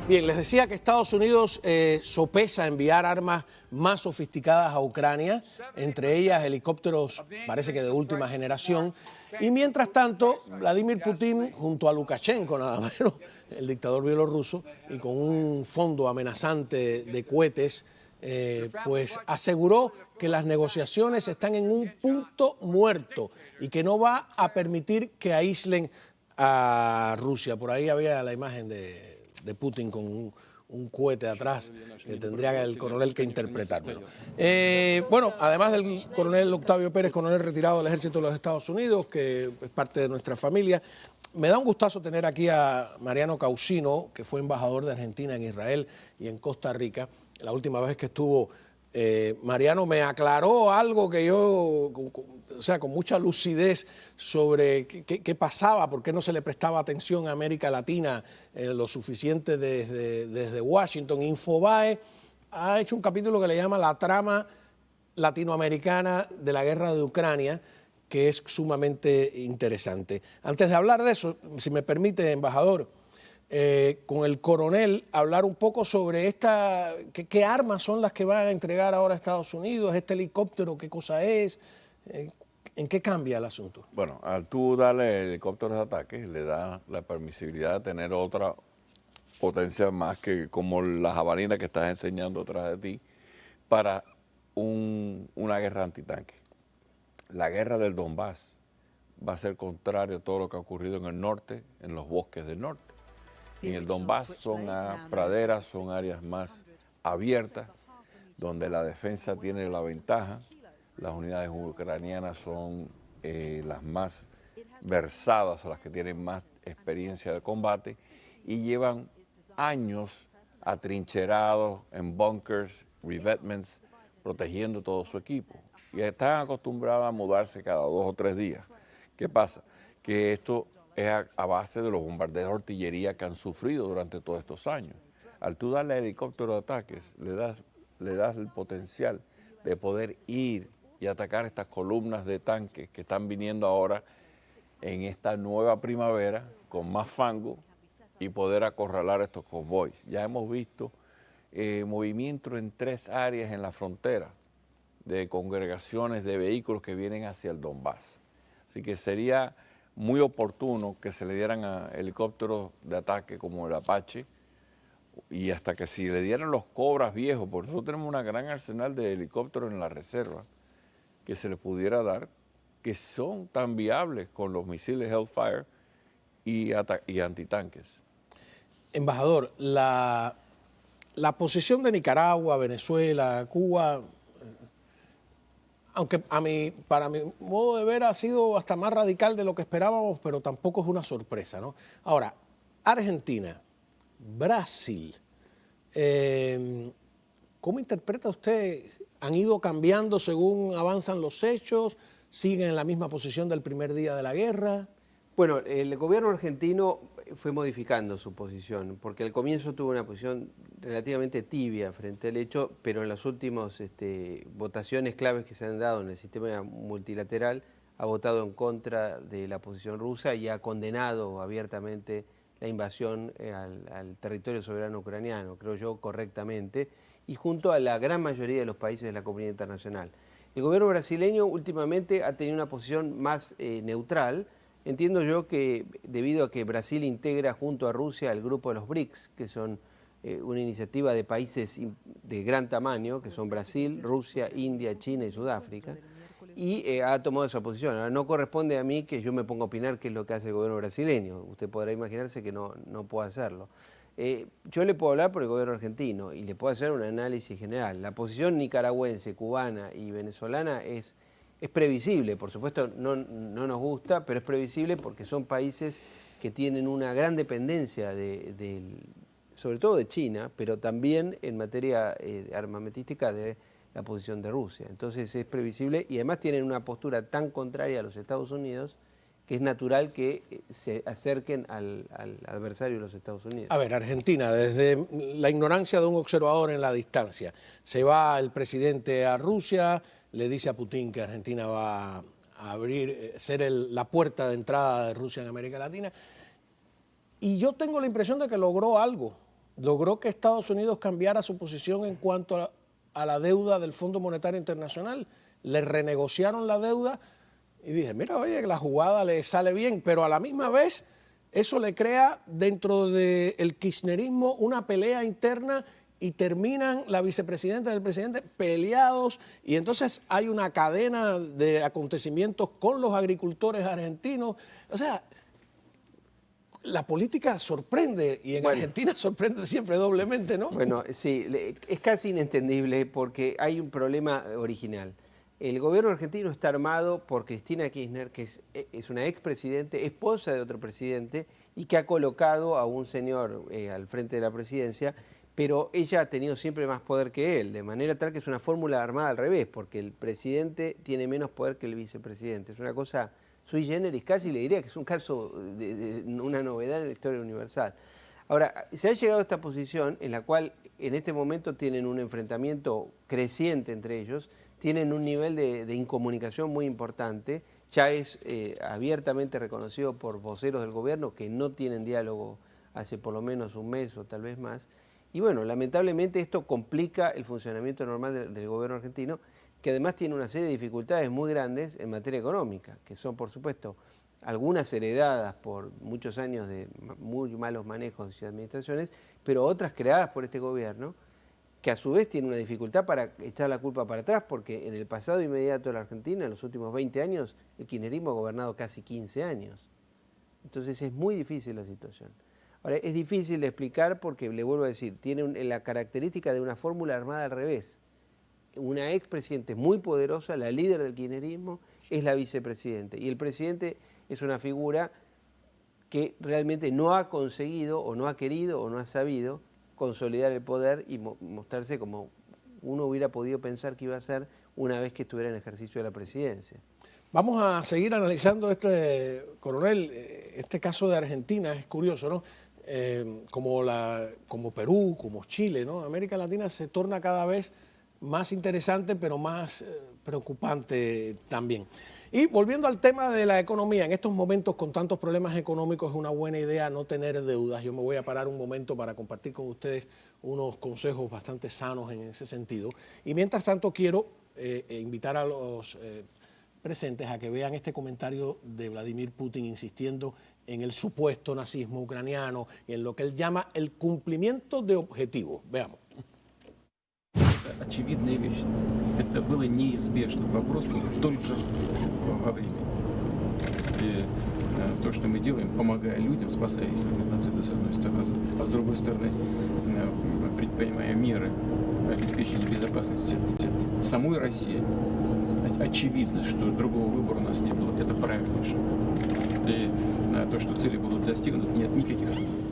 Bien, les decía que Estados Unidos sopesa enviar armas más sofisticadas a Ucrania, entre ellas helicópteros, parece que de última generación. Y mientras tanto, Vladimir Putin, junto a Lukashenko, nada menos, el dictador bielorruso, y con un fondo amenazante de cohetes, pues aseguró que las negociaciones están en un punto muerto y que no va a permitir que aíslen a Rusia. Por ahí había la imagen de Putin con un cohete atrás que tendría el coronel que interpretarlo. Bueno, además del coronel Octavio Pérez, coronel retirado del Ejército de los Estados Unidos, que es parte de nuestra familia, me da un gustazo tener aquí a Mariano Causino, que fue embajador de Argentina en Israel y en Costa Rica. La última vez que estuvo, Mariano me aclaró algo que yo, o sea, con mucha lucidez sobre qué pasaba, por qué no se le prestaba atención a América Latina lo suficiente desde Washington. Infobae ha hecho un capítulo que le llama La trama latinoamericana de la guerra de Ucrania, que es sumamente interesante. Antes de hablar de eso, si me permite, embajador, con el coronel, hablar un poco sobre qué armas son las que van a entregar ahora a Estados Unidos, este helicóptero, qué cosa es, ¿en qué cambia el asunto? Bueno, al tú darle helicópteros de ataque, le da la permisibilidad de tener otra potencia más que como la jabalina que estás enseñando atrás de ti para una guerra antitanque. La guerra del Donbass va a ser contrario a todo lo que ha ocurrido en el norte, en los bosques del norte. En el Donbass son praderas, son áreas más abiertas, donde la defensa tiene la ventaja. Las unidades ucranianas son las más versadas, las que tienen más experiencia de combate y llevan años atrincherados en bunkers, revetments, protegiendo todo su equipo. Y están acostumbrados a mudarse cada 2 o 3 días. ¿Qué pasa? Que esto es a base de los bombardeos de artillería que han sufrido durante todos estos años. Al tú darle helicóptero de ataques, le das el potencial de poder ir y atacar estas columnas de tanques que están viniendo ahora en esta nueva primavera con más fango y poder acorralar estos convoys. Ya hemos visto movimiento en 3 áreas en la frontera de congregaciones de vehículos que vienen hacia el Donbass. Así que sería muy oportuno que se le dieran a helicópteros de ataque como el Apache y hasta que si le dieran los Cobras viejos, por eso tenemos una gran arsenal de helicópteros en la reserva que se les pudiera dar, que son tan viables con los misiles Hellfire y antitanques. Embajador, la posición de Nicaragua, Venezuela, Cuba, aunque para mi modo de ver ha sido hasta más radical de lo que esperábamos, pero tampoco es una sorpresa, ¿no? Ahora, Argentina, Brasil, ¿cómo interpreta usted? ¿Han ido cambiando según avanzan los hechos? ¿Siguen en la misma posición del primer día de la guerra? Bueno, el gobierno argentino fue modificando su posición, porque al comienzo tuvo una posición relativamente tibia frente al hecho, pero en las últimas votaciones claves que se han dado en el sistema multilateral, ha votado en contra de la posición rusa y ha condenado abiertamente la invasión al territorio soberano ucraniano, creo yo, correctamente, y junto a la gran mayoría de los países de la comunidad internacional. El gobierno brasileño últimamente ha tenido una posición más neutral. Entiendo yo que debido a que Brasil integra junto a Rusia el grupo de los BRICS, que son una iniciativa de países de gran tamaño, que son Brasil, Rusia, India, China y Sudáfrica, y ha tomado esa posición. Ahora, no corresponde a mí que yo me ponga a opinar qué es lo que hace el gobierno brasileño. Usted podrá imaginarse que no puedo hacerlo. Yo le puedo hablar por el gobierno argentino y le puedo hacer un análisis general. La posición nicaragüense, cubana y venezolana es previsible, por supuesto no nos gusta, pero es previsible porque son países que tienen una gran dependencia sobre todo de China, pero también en materia armamentística de la posición de Rusia. Entonces es previsible y además tienen una postura tan contraria a los Estados Unidos que es natural que se acerquen al adversario de los Estados Unidos. A ver, Argentina, desde la ignorancia de un observador en la distancia, se va el presidente a Rusia, le dice a Putin que Argentina va a abrir, ser la puerta de entrada de Rusia en América Latina, y yo tengo la impresión de que logró algo, logró que Estados Unidos cambiara su posición en cuanto a la deuda del Fondo Monetario Internacional. Le renegociaron la deuda y dije, mira, oye, la jugada le sale bien, pero a la misma vez eso le crea dentro del kirchnerismo una pelea interna y terminan la vicepresidenta y el presidente peleados y entonces hay una cadena de acontecimientos con los agricultores argentinos. O sea, la política sorprende y en Argentina sorprende siempre doblemente, ¿no? Bueno, sí, es casi inentendible porque hay un problema original. El gobierno argentino está armado por Cristina Kirchner, que es una expresidente, esposa de otro presidente, y que ha colocado a un señor al frente de la presidencia, pero ella ha tenido siempre más poder que él, de manera tal que es una fórmula armada al revés, porque el presidente tiene menos poder que el vicepresidente. Es una cosa sui generis, casi le diría que es un caso de una novedad en la historia universal. Ahora, se ha llegado a esta posición en la cual en este momento tienen un enfrentamiento creciente entre ellos, tienen un nivel de incomunicación muy importante, ya es abiertamente reconocido por voceros del gobierno que no tienen diálogo hace por lo menos un mes o tal vez más. Y bueno, lamentablemente esto complica el funcionamiento normal del gobierno argentino, que además tiene una serie de dificultades muy grandes en materia económica, que son, por supuesto, algunas heredadas por muchos años de muy malos manejos y administraciones, pero otras creadas por este gobierno, que a su vez tiene una dificultad para echar la culpa para atrás, porque en el pasado inmediato de la Argentina, en los últimos 20 años, el kirchnerismo ha gobernado casi 15 años. Entonces es muy difícil la situación. Ahora, es difícil de explicar porque, le vuelvo a decir, tiene la característica de una fórmula armada al revés. Una expresidente muy poderosa, la líder del kirchnerismo, es la vicepresidente. Y el presidente es una figura que realmente no ha conseguido, o no ha querido, o no ha sabido consolidar el poder y mostrarse como uno hubiera podido pensar que iba a ser una vez que estuviera en ejercicio de la presidencia. Vamos a seguir analizando coronel, este caso de Argentina es curioso, ¿no? Como Perú, como Chile, ¿no? América Latina se torna cada vez más interesante, pero más preocupante también. Y volviendo al tema de la economía, en estos momentos con tantos problemas económicos es una buena idea no tener deudas. Yo me voy a parar un momento para compartir con ustedes unos consejos bastante sanos en ese sentido. Y mientras tanto quiero invitar a los presentes a que vean este comentario de Vladimir Putin insistiendo en el supuesto nazismo ucraniano y en lo que él llama el cumplimiento de objetivos. Veamos. Очевидная вещь. Это было неизбежно. Вопрос был только во времени. И то, что мы делаем, помогая людям, спасая их от нацизма, с одной стороны, а с другой стороны, предпринимая меры обеспечения безопасности самой России, очевидно, что другого выбора у нас не было. Это правильный шаг. И то, что цели будут достигнуты, нет никаких сомнений.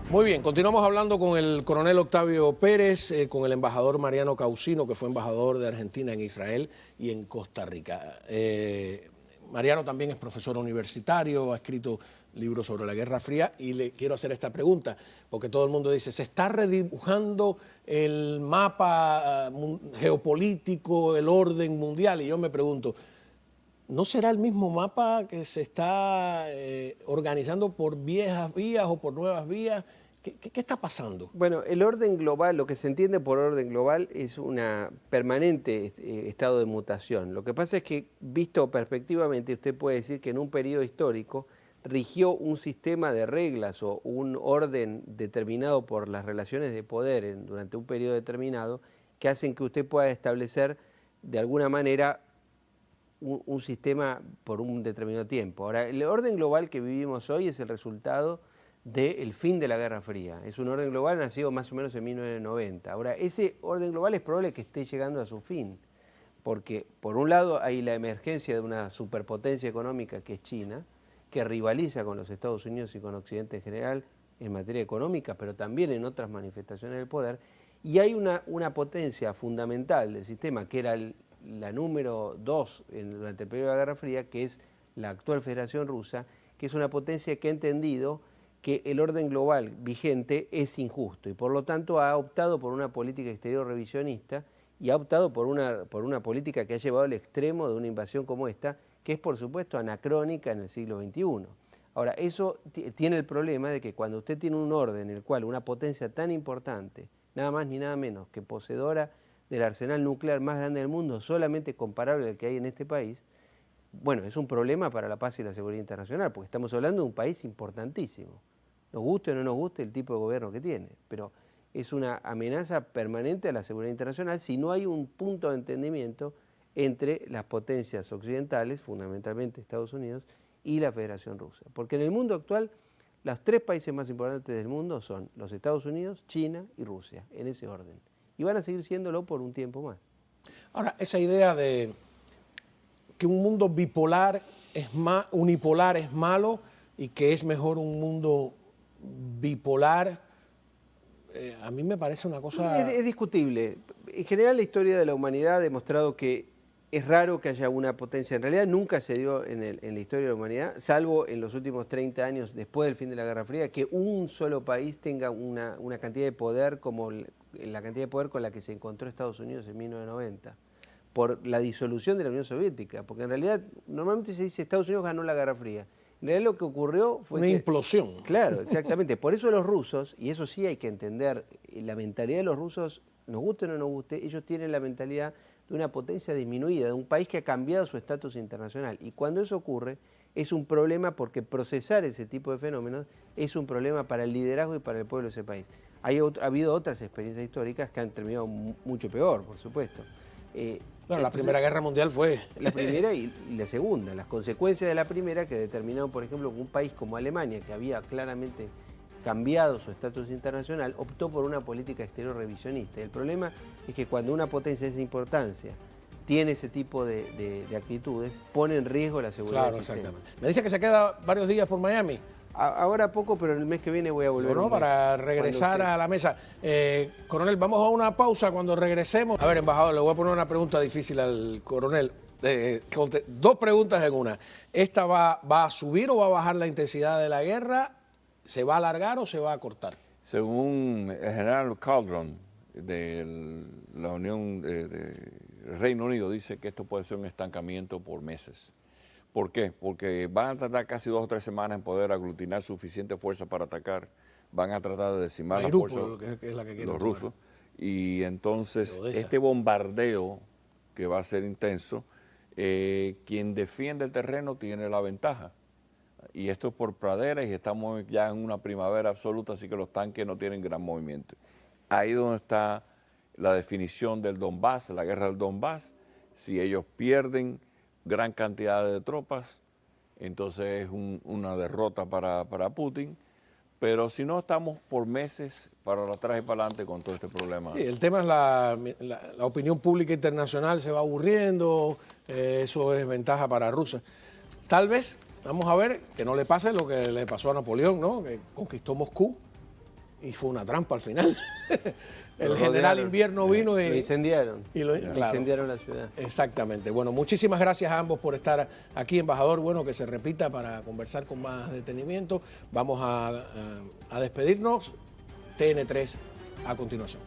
Muy bien, continuamos hablando con el coronel Octavio Pérez, con el embajador Mariano Causino, que fue embajador de Argentina en Israel y en Costa Rica. Mariano también es profesor universitario, ha escrito libros sobre la Guerra Fría y le quiero hacer esta pregunta, porque todo el mundo dice, ¿se está redibujando el mapa geopolítico, el orden mundial? Y yo me pregunto, ¿no será el mismo mapa que se está organizando por viejas vías o por nuevas vías? ¿Qué está pasando? Bueno, el orden global, lo que se entiende por orden global es un permanente estado de mutación. Lo que pasa es que, visto perspectivamente, usted puede decir que en un periodo histórico rigió un sistema de reglas o un orden determinado por las relaciones de poder durante un periodo determinado que hacen que usted pueda establecer de alguna manera un sistema por un determinado tiempo. Ahora, el orden global que vivimos hoy es el resultado del fin de la Guerra Fría. Es un orden global nacido más o menos en 1990. Ahora, ese orden global es probable que esté llegando a su fin, porque por un lado hay la emergencia de una superpotencia económica que es China, que rivaliza con los Estados Unidos y con Occidente en general en materia económica, pero también en otras manifestaciones del poder, y hay una potencia fundamental del sistema, que era la número 2 durante el periodo de la Guerra Fría, que es la actual Federación Rusa, que es una potencia que ha entendido que el orden global vigente es injusto y por lo tanto ha optado por una política exterior revisionista y ha optado por una política que ha llevado al extremo de una invasión como esta, que es por supuesto anacrónica en el siglo XXI. Ahora, eso tiene el problema de que cuando usted tiene un orden en el cual una potencia tan importante, nada más ni nada menos que poseedora del arsenal nuclear más grande del mundo, solamente comparable al que hay en este país, bueno, es un problema para la paz y la seguridad internacional, porque estamos hablando de un país importantísimo. Nos guste o no nos guste el tipo de gobierno que tiene, pero es una amenaza permanente a la seguridad internacional si no hay un punto de entendimiento entre las potencias occidentales, fundamentalmente Estados Unidos, y la Federación Rusa. Porque en el mundo actual, los 3 países más importantes del mundo son los Estados Unidos, China y Rusia, en ese orden. Y van a seguir siéndolo por un tiempo más. Ahora, esa idea de que un mundo unipolar es malo y que es mejor un mundo bipolar, a mí me parece una cosa... Es discutible. En general, la historia de la humanidad ha demostrado que es raro que haya una potencia. En realidad nunca se dio en la historia de la humanidad, salvo en los últimos 30 años después del fin de la Guerra Fría, que un solo país tenga una cantidad de poder como la cantidad de poder con la que se encontró Estados Unidos en 1990, por la disolución de la Unión Soviética. Porque en realidad normalmente se dice Estados Unidos ganó la Guerra Fría. En realidad lo que ocurrió fue una implosión. Claro, exactamente. Por eso los rusos, y eso sí hay que entender, la mentalidad de los rusos, nos guste o no nos guste, ellos tienen la mentalidad de una potencia disminuida, de un país que ha cambiado su estatus internacional. Y cuando eso ocurre, es un problema porque procesar ese tipo de fenómenos es un problema para el liderazgo y para el pueblo de ese país. Ha habido otras experiencias históricas que han terminado mucho peor, por supuesto. Bueno, la Primera Guerra Mundial fue... La primera y la segunda. Las consecuencias de la primera que determinaron, por ejemplo, que un país como Alemania, que había claramente cambiado su estatus internacional, optó por una política exterior revisionista. El problema es que cuando una potencia de esa importancia tiene ese tipo de actitudes, pone en riesgo la seguridad del sistema. Exactamente. Me dice que se queda varios días por Miami. Ahora poco, pero el mes que viene voy a volver. ¿No? Para regresar a la mesa. Coronel, vamos a una pausa cuando regresemos. A ver, embajador, le voy a poner una pregunta difícil al coronel. 2 preguntas en una. ¿Esta va a subir o va a bajar la intensidad de la guerra? ¿Se va a alargar o se va a cortar? Según el general Caldron de la Unión de Reino Unido, dice que esto puede ser un estancamiento por meses. ¿Por qué? Porque van a tardar casi 2 o 3 semanas en poder aglutinar suficiente fuerza para atacar. Van a tratar de decimar la fuerza de los rusos. Y entonces este bombardeo que va a ser intenso, quien defiende el terreno tiene la ventaja. Y esto es por praderas y estamos ya en una primavera absoluta, así que los tanques no tienen gran movimiento. Ahí donde está la definición del Donbass, la guerra del Donbass. Si ellos pierden gran cantidad de tropas, entonces es una derrota para Putin. Pero si no, estamos por meses para atrás y para adelante con todo este problema. Sí, el tema es la opinión pública internacional se va aburriendo, eso es ventaja para Rusia. Tal vez, vamos a ver, que no le pase lo que le pasó a Napoleón, ¿no? Que conquistó Moscú y fue una trampa al final. El general Invierno vino y... Lo incendiaron. Claro, incendiaron la ciudad. Exactamente. Bueno, muchísimas gracias a ambos por estar aquí, embajador. Bueno, que se repita para conversar con más detenimiento. Vamos a despedirnos. TN3 a continuación.